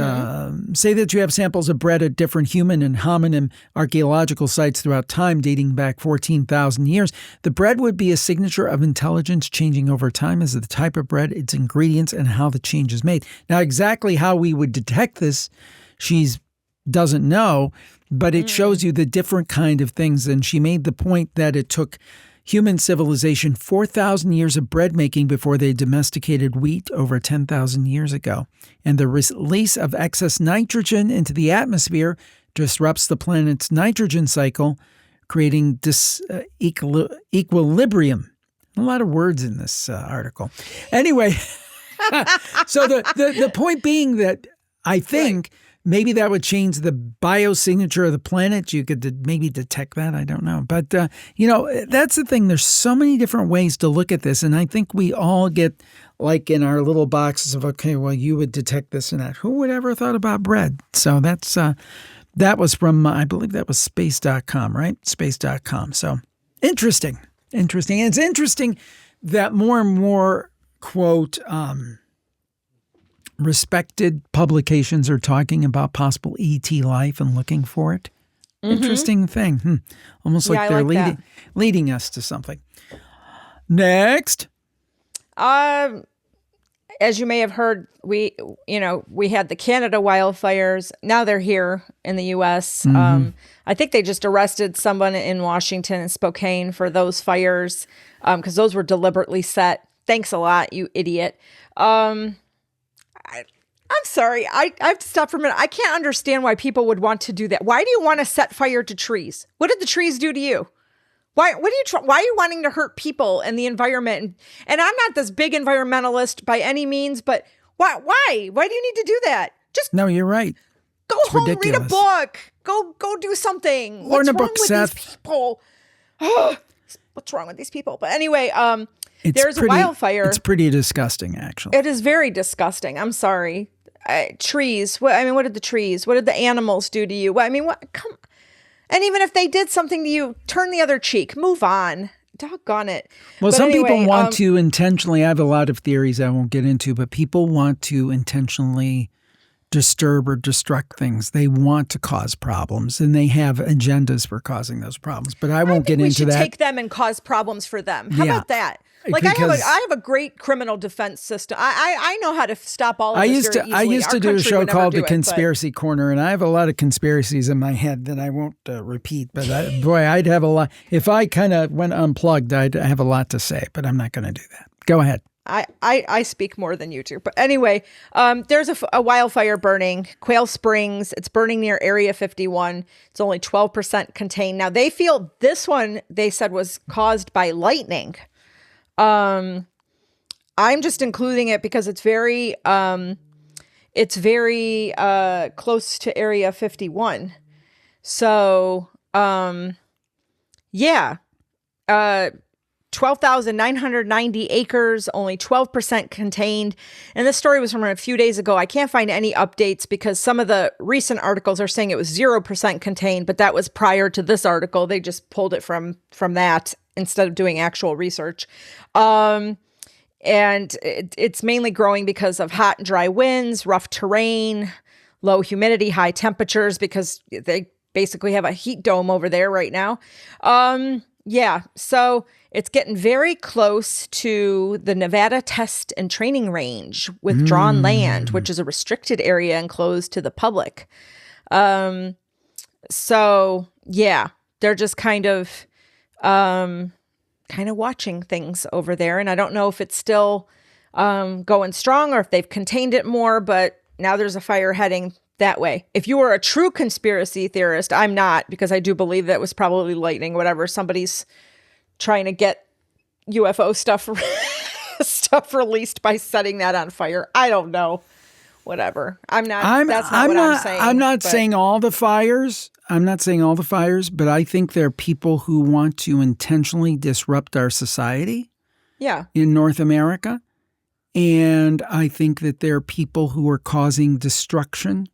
Speaker 1: say that you have samples of bread at different human and hominin archaeological sites throughout time dating back 14,000 years. The bread would be a signature of intelligence changing over time as the type of bread, its ingredients, and how the change is made. Now, exactly how we would detect this, she doesn't know, but it shows you the different kind of things. And she made the point that it took human civilization 4,000 years of bread making before they domesticated wheat over 10,000 years ago. And the release of excess nitrogen into the atmosphere disrupts the planet's nitrogen cycle, creating equilibrium. A lot of words in this article. Anyway, so the point being that I think maybe that would change the biosignature of the planet. You could maybe detect that. I don't know. But, that's the thing. There's so many different ways to look at this. And I think we all get like in our little boxes of, okay, well, you would detect this and that. Who would ever thought about bread? So that was from, I believe that was space.com, right? Space.com. So interesting. And it's interesting that more and more, quote, respected publications are talking about possible ET life and looking for it. Interesting thing. Almost like they're leading us to something. Next.
Speaker 2: As you may have heard, we had the Canada wildfires. Now they're here in the U.S. I think they just arrested someone in Washington and Spokane for those fires because those were deliberately set. Thanks a lot, you idiot. I'm sorry. I have to stop for a minute. I can't understand why people would want to do that. Why do you want to set fire to trees? What did the trees do to you? Why are you wanting to hurt people and the environment? And I'm not this big environmentalist by any means, but why? Why do you need to do that? Just
Speaker 1: no, you're right.
Speaker 2: Go home, ridiculous. Read a book. Go do something.
Speaker 1: Learn a book, Seth.
Speaker 2: These people? What's wrong with these people? But anyway, there's a wildfire.
Speaker 1: It's pretty disgusting, actually.
Speaker 2: It is very disgusting. I'm sorry. Trees. What did the trees? What did the animals do to you? Come. And even if they did something to you, turn the other cheek. Move on. Doggone it.
Speaker 1: Well, some people want to intentionally. I have a lot of theories I won't get into, but people want to intentionally disturb or destruct things. They want to cause problems, and they have agendas for causing those problems. But I won't get into that.
Speaker 2: We should take them and cause problems for them. How about that? Like I have a great criminal defense system. I know how to stop all of this very easily.
Speaker 1: I used to do a show called The Conspiracy Corner, and I have a lot of conspiracies in my head that I won't repeat. But I'd have a lot. If I kind of went unplugged, I'd have a lot to say. But I'm not going to do that. Go ahead.
Speaker 2: I speak more than you do. But anyway, there's a wildfire burning, Quail Springs. It's burning near Area 51. It's only 12% contained. Now, they feel this one, they said, was caused by lightning. I'm just including it because it's very close to Area 51. So, 12,990 acres, only 12% contained. And this story was from a few days ago. I can't find any updates because some of the recent articles are saying it was 0% contained, but that was prior to this article. They just pulled it from that instead of doing actual research. And it's mainly growing because of hot and dry winds, rough terrain, low humidity, high temperatures, because they basically have a heat dome over there right now. So it's getting very close to the Nevada Test and Training Range, withdrawn land, which is a restricted area and closed to the public. They're just kind of watching things over there. And I don't know if it's still going strong or if they've contained it more, but now there's a fire heading that way. If you were a true conspiracy theorist, I'm not, because I do believe that was probably lightning, whatever. Somebody's trying to get UFO stuff released by setting that on fire. I don't know. Whatever. That's not what I'm saying.
Speaker 1: I'm not saying all the fires. I'm not saying all the fires, but I think there are people who want to intentionally disrupt our society.
Speaker 2: Yeah.
Speaker 1: In North America. And I think that there are people who are causing destruction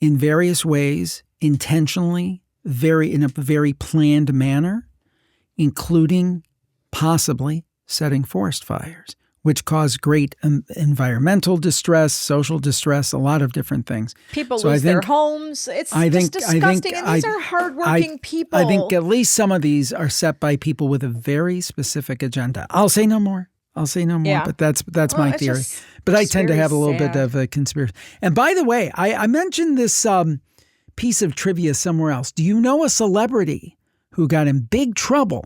Speaker 1: in various ways, intentionally, in a very planned manner, including possibly setting forest fires, which cause great environmental distress, social distress, a lot of different things.
Speaker 2: People lose their homes. It's just disgusting. And these are hardworking people.
Speaker 1: I think at least some of these are set by people with a very specific agenda. I'll say no more.
Speaker 2: Yeah.
Speaker 1: But that's my theory. But I tend to have a little bit of a conspiracy. And by the way, I mentioned this piece of trivia somewhere else. Do you know a celebrity who got in big trouble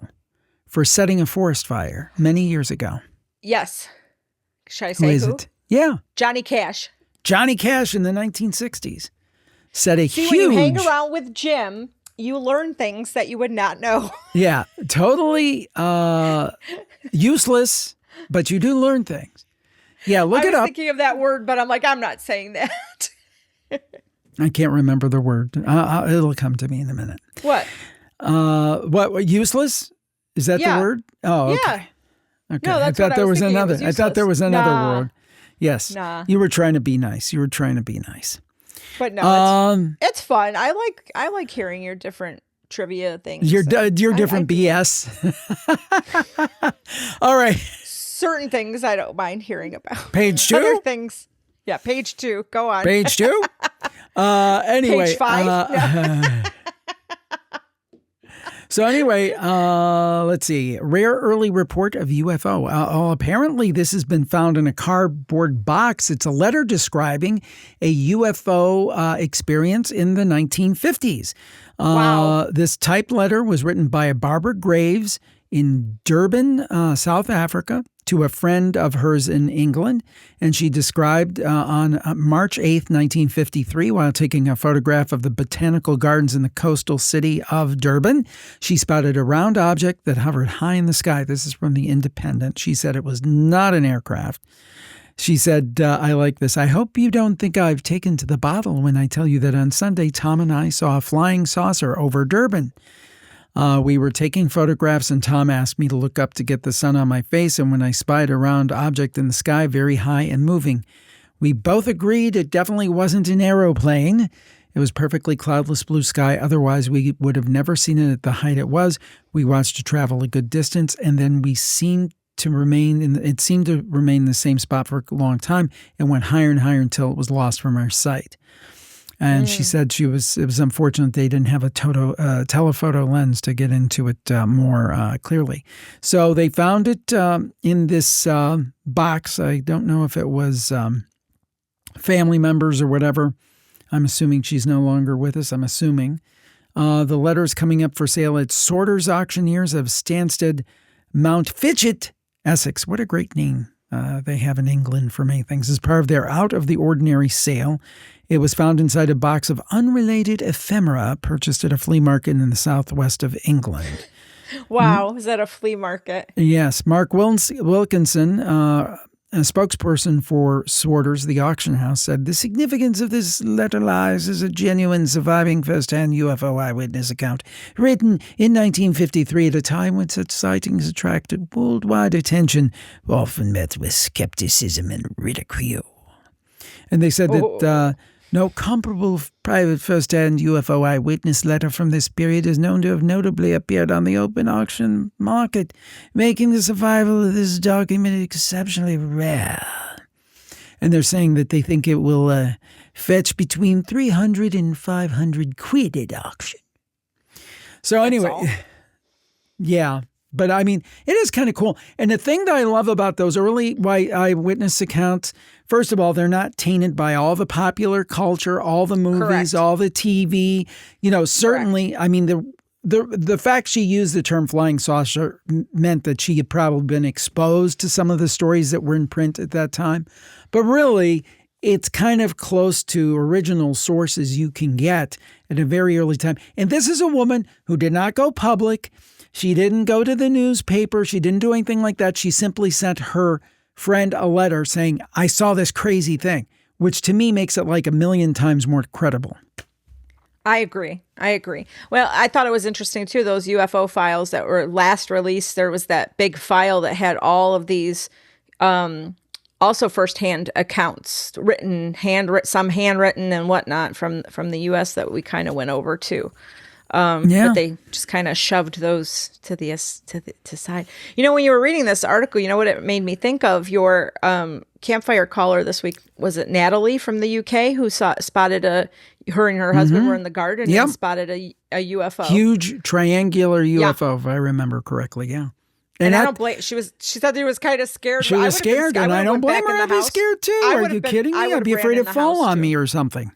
Speaker 1: for setting a forest fire many years ago?
Speaker 2: Yes. Should I say who?
Speaker 1: Is it? Yeah.
Speaker 2: Johnny Cash.
Speaker 1: Johnny Cash in the 1960s set a huge...
Speaker 2: when you hang around with Jim, you learn things that you would not know.
Speaker 1: Yeah. Totally useless, but you do learn things. Yeah, look it up.
Speaker 2: I was thinking of that word, but I'm like, I'm not saying that.
Speaker 1: I can't remember the word. It'll come to me in a minute.
Speaker 2: What?
Speaker 1: What? Useless? Is that the word? Oh, okay.
Speaker 2: Yeah.
Speaker 1: Okay.
Speaker 2: No, that's what I was thinking.
Speaker 1: Another. I thought there was another word. Yes.
Speaker 2: Nah.
Speaker 1: You were trying to be nice.
Speaker 2: But no, it's fun. I like hearing your different trivia things.
Speaker 1: Your different BS. All right.
Speaker 2: Certain things I don't mind hearing about.
Speaker 1: Page 2?
Speaker 2: Other things. Yeah, page 2. Go on.
Speaker 1: Page 2? Anyway.
Speaker 2: Page 5?
Speaker 1: So anyway, let's see. Rare early report of UFO. Apparently this has been found in a cardboard box. It's a letter describing a UFO experience in the 1950s.
Speaker 2: Wow.
Speaker 1: This typed letter was written by a Barbara Graves in Durban, South Africa, to a friend of hers in England. And she described on March 8th, 1953, while taking a photograph of the botanical gardens in the coastal city of Durban, she spotted a round object that hovered high in the sky. This is from The Independent. She said it was not an aircraft. She said, I like this. I hope you don't think I've taken to the bottle when I tell you that on Sunday, Tom and I saw a flying saucer over Durban. We were taking photographs and Tom asked me to look up to get the sun on my face, and when I spied a round object in the sky very high and moving, we both agreed it definitely wasn't an aeroplane. It was perfectly cloudless blue sky. Otherwise, we would have never seen it at the height it was. We watched it travel a good distance, and then we seemed to remain it seemed to remain in the same spot for a long time and went higher and higher until it was lost from our sight. And she said it was unfortunate they didn't have a telephoto lens to get into it more clearly. So they found it in this box. I don't know if it was family members or whatever. I'm assuming she's no longer with us. I'm assuming. The letter is coming up for sale at Sorters Auctioneers of Stansted, Mount Fitchett, Essex. What a great name they have in England for many things. As part of their Out of the Ordinary sale, it was found inside a box of unrelated ephemera purchased at a flea market in the southwest of England.
Speaker 2: Wow, is that a flea market?
Speaker 1: Yes. Mark Wilkinson, a spokesperson for Sorters, the auction house, said the significance of this letter lies as a genuine surviving first-hand UFO eyewitness account written in 1953 at a time when such sightings attracted worldwide attention, often met with skepticism and ridicule. And they said that no comparable private first-hand UFO eyewitness letter from this period is known to have notably appeared on the open auction market, making the survival of this document exceptionally rare. And they're saying that they think it will fetch between 300 and 500 quid at auction. So anyway, yeah. But I mean, it is kind of cool. And the thing that I love about those early eyewitness accounts, first of all, they're not tainted by all the popular culture, all the movies,
Speaker 2: Correct.
Speaker 1: all the TV. Certainly, correct. I mean, the fact she used the term flying saucer meant that she had probably been exposed to some of the stories that were in print at that time. But really, it's kind of close to original sources you can get at a very early time. And this is a woman who did not go public. She didn't go to the newspaper. She didn't do anything like that. She simply sent her friend a letter saying, I saw this crazy thing, which to me makes it like a million times more credible.
Speaker 2: I agree. Well, I thought it was interesting, too, those UFO files that were last released. There was that big file that had all of these also firsthand accounts, some handwritten and whatnot from the U.S. that we kind of went over, too. But they just kind of shoved those to side. When you were reading this article, what it made me think of? Your campfire caller this week, was it Natalie from the UK who spotted her and her husband were in the garden and spotted a UFO.
Speaker 1: Huge triangular UFO, if I remember correctly, yeah.
Speaker 2: And I don't blame. She said she was kind of scared.
Speaker 1: She was scared, and I don't blame her. I'd be scared too. Are you kidding me? I'd be afraid it'd fall on me or something.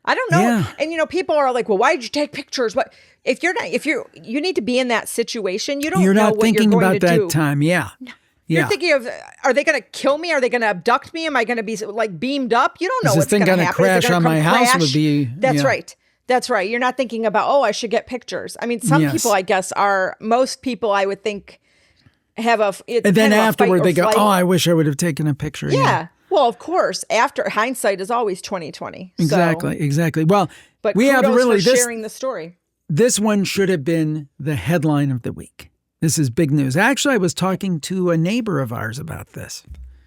Speaker 2: I don't know. Yeah. And people are like, well, why did you take pictures? What if you need to be in that situation, you're not thinking about
Speaker 1: that time. Yeah.
Speaker 2: You're thinking of, are they going to kill me? Are they going to abduct me? Am I going to be like beamed up? You don't know what's going to happen.
Speaker 1: Crash on my house would be.
Speaker 2: That's right. That's right. You're not thinking about, I should get pictures. I mean, some people, I guess, most people I would think have
Speaker 1: and then afterward they go, I wish I would have taken a picture.
Speaker 2: Yeah. Well, of course, after hindsight is always 20/20.
Speaker 1: Exactly. Well,
Speaker 2: but
Speaker 1: we have really
Speaker 2: sharing the story.
Speaker 1: This one should have been the headline of the week. This is big news. Actually, I was talking to a neighbor of ours about this.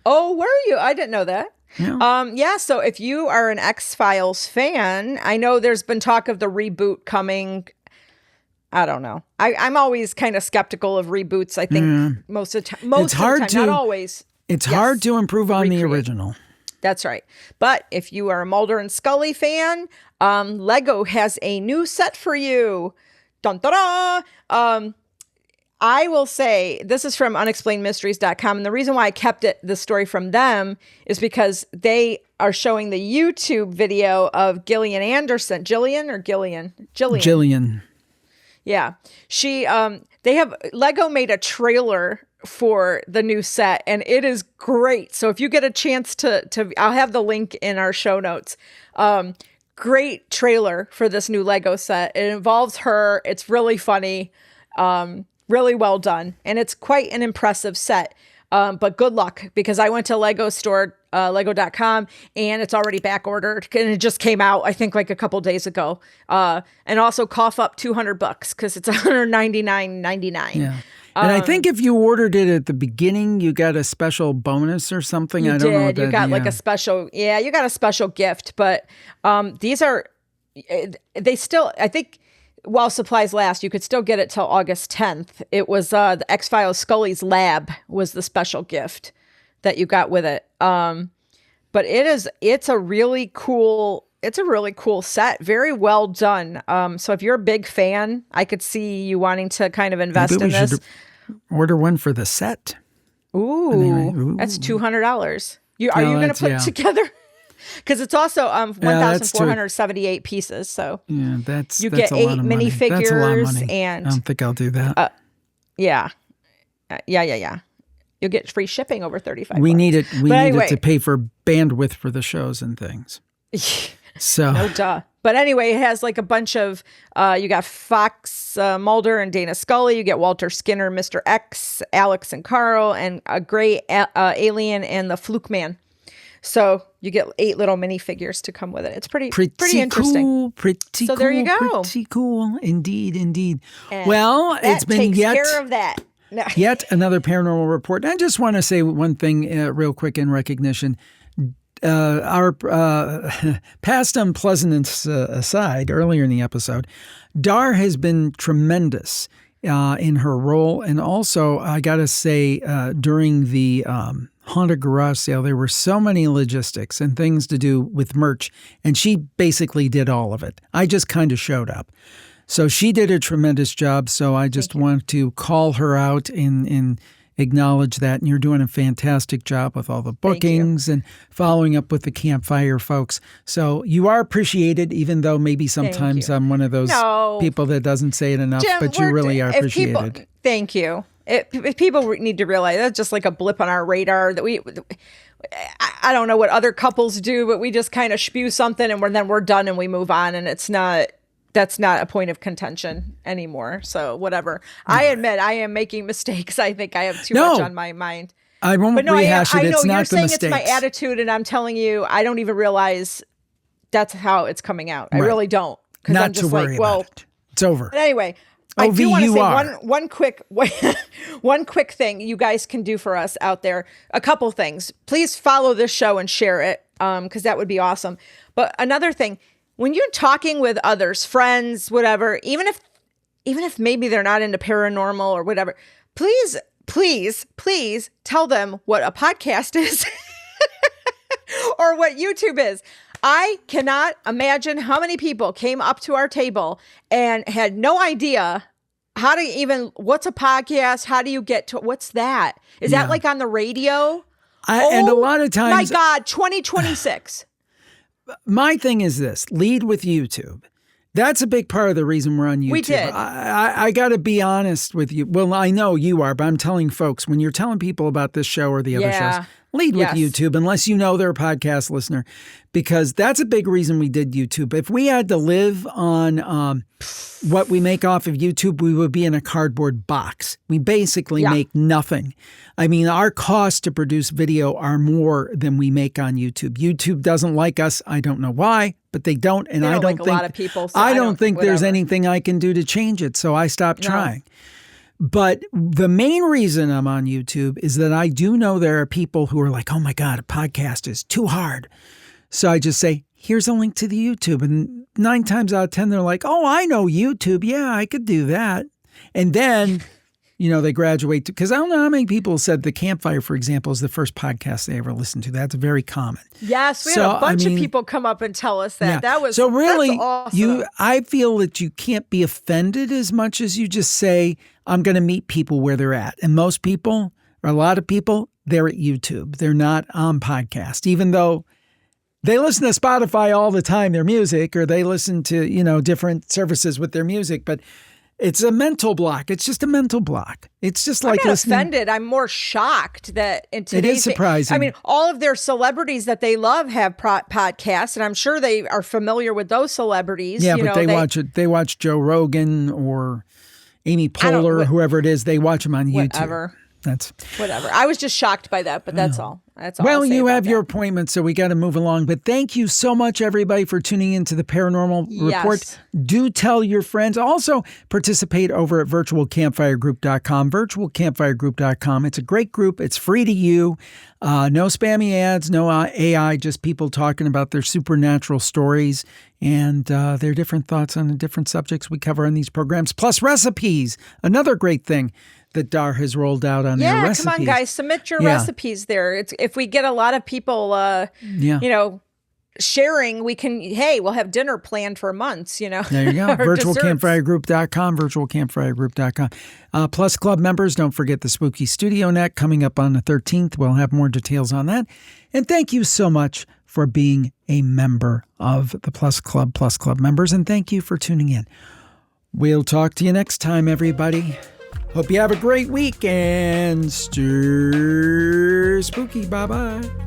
Speaker 2: Oh, were you? I didn't know that.
Speaker 1: Yeah.
Speaker 2: So if you are an X-Files fan, I know there's been talk of the reboot coming. I don't know. I'm always kind of skeptical of reboots. I think most of the time, not always.
Speaker 1: It's hard to improve on the original.
Speaker 2: That's right. But if you are a Mulder and Scully fan, Lego has a new set for you. Dun, da, da. I will say, this is from unexplainedmysteries.com. And the reason why I kept the story from them is because they are showing the YouTube video of Gillian Anderson. Gillian. Yeah. Lego made a trailer for the new set, and it is great. So if you get a chance to I'll have the link in our show notes. Great trailer for this new Lego set. It involves her. It's really funny, really well done, and it's quite an impressive set. But good luck, because I went to Lego store, lego.com, and it's already back ordered, and it just came out, I think, like a couple days ago. And also cough up $200 because it's $199.99.
Speaker 1: Yeah. And I think if you ordered it at the beginning, you got a special bonus or something. I don't know what that,
Speaker 2: you got like a special, you got a special gift. But these are, they still, I think while supplies last, you could still get it till August 10th. It was the X-Files Scully's lab was the special gift that you got with it. But it's a really cool set. Very well done. So if you're a big fan, I could see you wanting to kind of invest in this.
Speaker 1: Order one for the set.
Speaker 2: Ooh, that's $200. Are you going to put it together? Because it's also 1,478 pieces. So
Speaker 1: that's
Speaker 2: you get 8 minifigures,
Speaker 1: that's a lot of money.
Speaker 2: And
Speaker 1: I don't think I'll do that.
Speaker 2: Yeah. You'll get free shipping over $35.
Speaker 1: We need it. We need it to pay for bandwidth for the shows and things. So
Speaker 2: no duh. But anyway, it has like a bunch of you got Fox Mulder and Dana Scully. You get Walter Skinner, Mr. X, Alex and Carl, and a gray alien and the Fluke Man. So you get 8 little minifigures to come with it. It's pretty interesting.
Speaker 1: Cool,
Speaker 2: so there you go.
Speaker 1: Pretty cool, indeed.
Speaker 2: And
Speaker 1: well, it's been
Speaker 2: takes care of that. No.
Speaker 1: Yet another paranormal report. And I just want to say one thing real quick in recognition. Our past unpleasantness aside, earlier in the episode, Dar has been tremendous in her role. And also, I got to say, during the haunted garage sale, there were so many logistics and things to do with merch. And she basically did all of it. I just kind of showed up. So she did a tremendous job. So I just want to call her out and acknowledge that. And you're doing a fantastic job with all the bookings and following up with the campfire folks. So you are appreciated, even though maybe sometimes I'm one of those people that doesn't say it enough,
Speaker 2: Jim,
Speaker 1: but you really are appreciated.
Speaker 2: Thank you. If people need to realize that's just like a blip on our radar that I don't know what other couples do, but we just kind of spew something and then we're done and we move on, and that's not a point of contention anymore. So whatever. No. I admit I am making mistakes. I think I have too much on my mind.
Speaker 1: I won't rehash it. It's not
Speaker 2: you're saying
Speaker 1: mistakes.
Speaker 2: It's my attitude, and I'm telling you, I don't even realize that's how it's coming out. I really don't.
Speaker 1: Not
Speaker 2: I'm just
Speaker 1: to worry about it. It's over.
Speaker 2: But anyway, I do want to say one quick thing you guys can do for us out there. A couple things. Please follow this show and share it, because that would be awesome. But another thing, when you're talking with others, friends, whatever, even if maybe they're not into paranormal or whatever, please tell them what a podcast is or what YouTube is. I cannot imagine how many people came up to our table and had no idea what's a podcast? How do you get to, what's that? Is that like on the radio?
Speaker 1: And a lot of times.
Speaker 2: My God, 2026.
Speaker 1: My thing is this, lead with YouTube. That's a big part of the reason we're on YouTube.
Speaker 2: We did.
Speaker 1: I got to be honest with you. Well, I know you are, but I'm telling folks, when you're telling people about this show or the other shows, lead with YouTube, unless you know they're a podcast listener, because that's a big reason we did YouTube. If we had to live on what we make off of YouTube, we would be in a cardboard box. We basically make nothing. I mean, our costs to produce video are more than we make on YouTube. YouTube doesn't like us. I don't know why, but they don't. And I don't think
Speaker 2: a lot of people. So
Speaker 1: I don't think there's anything I can do to change it. So I stopped trying. But the main reason I'm on YouTube is that I do know there are people who are like, oh my God, a podcast is too hard. So I just say, here's a link to the YouTube. And 9 times out of 10, they're like, oh, I know YouTube. Yeah, I could do that. And then, they graduate to, because I don't know how many people said the Campfire, for example, is the first podcast they ever listened to. That's very common.
Speaker 2: Yes, we had a bunch of people come up and tell us that. That was
Speaker 1: so really,
Speaker 2: that's awesome.
Speaker 1: I feel that you can't be offended as much as you just say, I'm going to meet people where they're at. And most people, or a lot of people, they're at YouTube. They're not on podcast, even though they listen to Spotify all the time, their music, or they listen to, different services with their music. But it's a mental block. It's just a mental block. It's just like
Speaker 2: I'm not
Speaker 1: listening.
Speaker 2: Offended. I'm more shocked that in today's
Speaker 1: it is surprising.
Speaker 2: I mean, all of their celebrities that they love have podcasts, and I'm sure they are familiar with those celebrities.
Speaker 1: Yeah, but they watch it. They watch Joe Rogan or Amy Poehler, whoever it is. They watch them on YouTube.
Speaker 2: Whatever.
Speaker 1: that's
Speaker 2: whatever. I was just shocked by that, but that's all. That's all.
Speaker 1: well,
Speaker 2: I'll say
Speaker 1: you
Speaker 2: about
Speaker 1: have
Speaker 2: that.
Speaker 1: your appointment, so we got to move along. But thank you so much, everybody, for tuning into the Paranormal Report.
Speaker 2: Yes.
Speaker 1: Do tell your friends. Also, participate over at virtualcampfiregroup.com, virtualcampfiregroup.com. It's a great group. It's free to you. No spammy ads, no AI, just people talking about their supernatural stories and their different thoughts on the different subjects we cover on these programs, plus recipes. Another great thing that Dar has rolled out on their recipes.
Speaker 2: Come on, guys, submit your recipes there. It's if we get a lot of people, sharing, we'll have dinner planned for months,
Speaker 1: There you go.
Speaker 2: Desserts.
Speaker 1: virtualcampfiregroup.com, virtualcampfiregroup.com. Plus club members, don't forget the Spooky Studio Net coming up on the 13th. We'll have more details on that. And thank you so much for being a member of the Plus Club members. And thank you for tuning in. We'll talk to you next time, everybody. Hope you have a great week and stir spooky. Bye-bye.